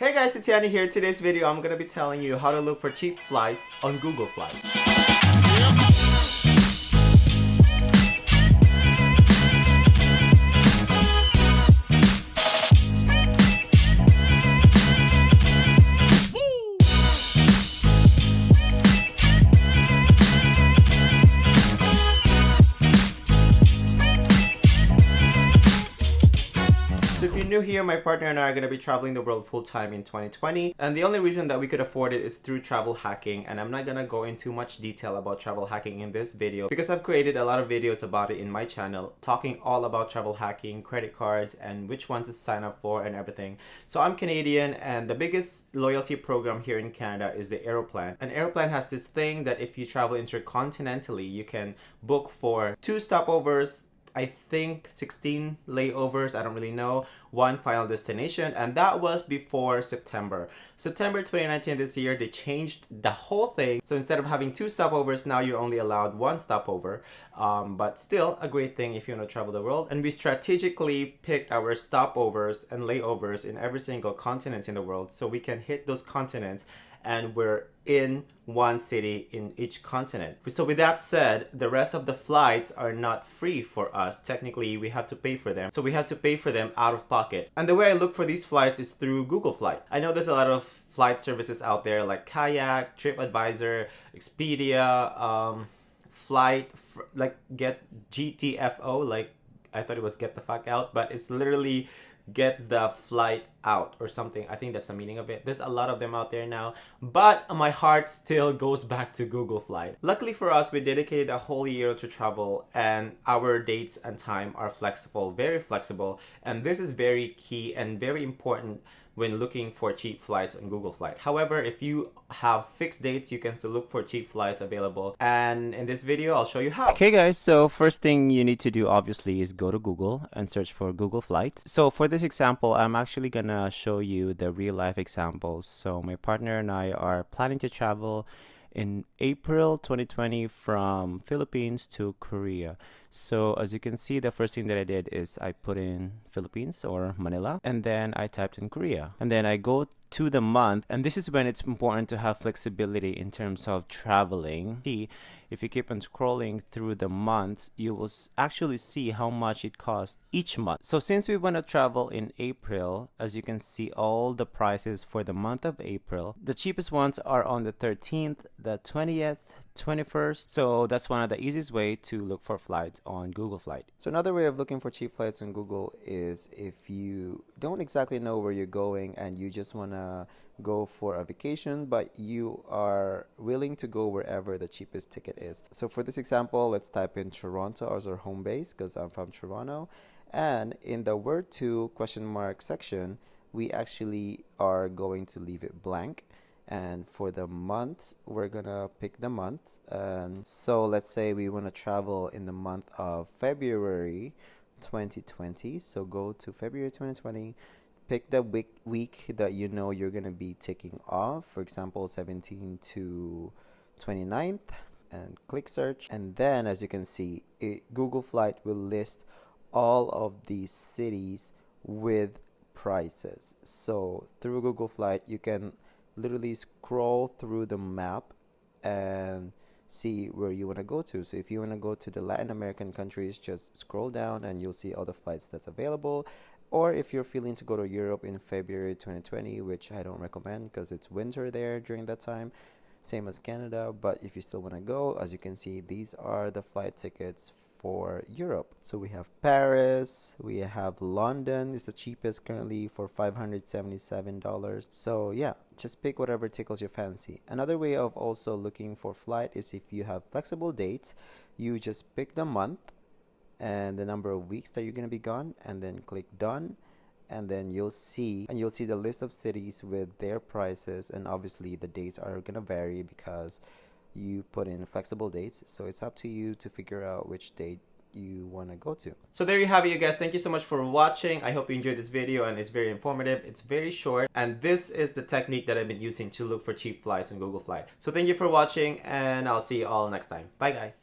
Hey guys, it's Yanni here. Today's video I'm gonna be telling you how to look for cheap flights on Google Flights. So if you're new here, my partner and I are going to be traveling the world full-time in 2020, and the only reason that we could afford it is through travel hacking. And I'm not going to go into much detail about travel hacking in this video because I've created a lot of videos about it in my channel, talking all about travel hacking, credit cards, and which ones to sign up for and everything. So I'm Canadian, and the biggest loyalty program here in Canada is the Aeroplan. And Aeroplan has this thing that if you travel intercontinentally, you can book for 2 stopovers, I think 16 layovers, I don't really know, 1 final destination, and that was before September 2019. This year they changed the whole thing, so instead of having 2 stopovers, now you're only allowed 1 stopover, but still a great thing if you want to travel the world. And we strategically picked our stopovers and layovers in every single continent in the world so we can hit those continents, and we're in one city in each continent. So with that said, the rest of the flights are not free for us. Technically, we have to pay for them. So we have to pay for them out of pocket. And the way I look for these flights is through Google Flight. I know there's a lot of flight services out there like Kayak, TripAdvisor, Expedia, like Get GTFO, like I thought it was Get the Fuck Out, but it's literally Get the Flight Out or something. I think that's the meaning of it. There's a lot of them out there now, but my heart still goes back to Google Flight. Luckily for us, we dedicated a whole year to travel, and our dates and time are flexible, very flexible, and this is very key and very important when looking for cheap flights on Google Flight. However, if you have fixed dates, you can still look for cheap flights available. And in this video, I'll show you how. Okay guys, so first thing you need to do obviously is go to Google and search for Google Flights. So for this example, I'm actually gonna show you the real life examples. So my partner and I are planning to travel in April 2020 from Philippines to Korea. So as you can see, the first thing that I did is I put in Philippines or Manila, and then I typed in Korea, and then I go to the month, and this is when it's important to have flexibility in terms of traveling. See, if you keep on scrolling through the months, you will actually see how much it costs each month. So since we want to travel in April, as you can see all the prices for the month of April, the cheapest ones are on the 13th, the 20th, 21st. So that's one of the easiest way to look for flights on Google Flight. So another way of looking for cheap flights on Google is if you don't exactly know where you're going and you just want to go for a vacation, but you are willing to go wherever the cheapest ticket is. So for this example, let's type in Toronto as our home base because I'm from Toronto, and in the word to question mark section, we actually are going to leave it blank. And for the months, we're gonna pick the month. And so let's say we want to travel in the month of February 2020. So go to February 2020, pick the week that you know you're gonna be taking off, for example 17 to 29th, and click search. And then as you can see, Google Flight will list all of these cities with prices. So through Google Flight, you can literally scroll through the map and see where you want to go to. So if you want to go to the Latin American countries, just scroll down and you'll see all the flights that's available. Or if you're feeling to go to Europe in February 2020, which I don't recommend because it's winter there during that time, same as Canada, but if you still want to go, as you can see, these are the flight tickets for Europe. So we have Paris, we have London is the cheapest currently for $577. So yeah, just pick whatever tickles your fancy. Another way of also looking for flight is if you have flexible dates, you just pick the month and the number of weeks that you're going to be gone, and then click done, and then you'll see the list of cities with their prices. And obviously the dates are going to vary because you put in flexible dates, so it's up to you to figure out which date you want to go to. So there you have it, you guys. Thank you so much for watching. I hope you enjoyed this video, and it's very informative. It's very short, and this is the technique that I've been using to look for cheap flights on Google Flight. So thank you for watching, and I'll see you all next time. Bye guys.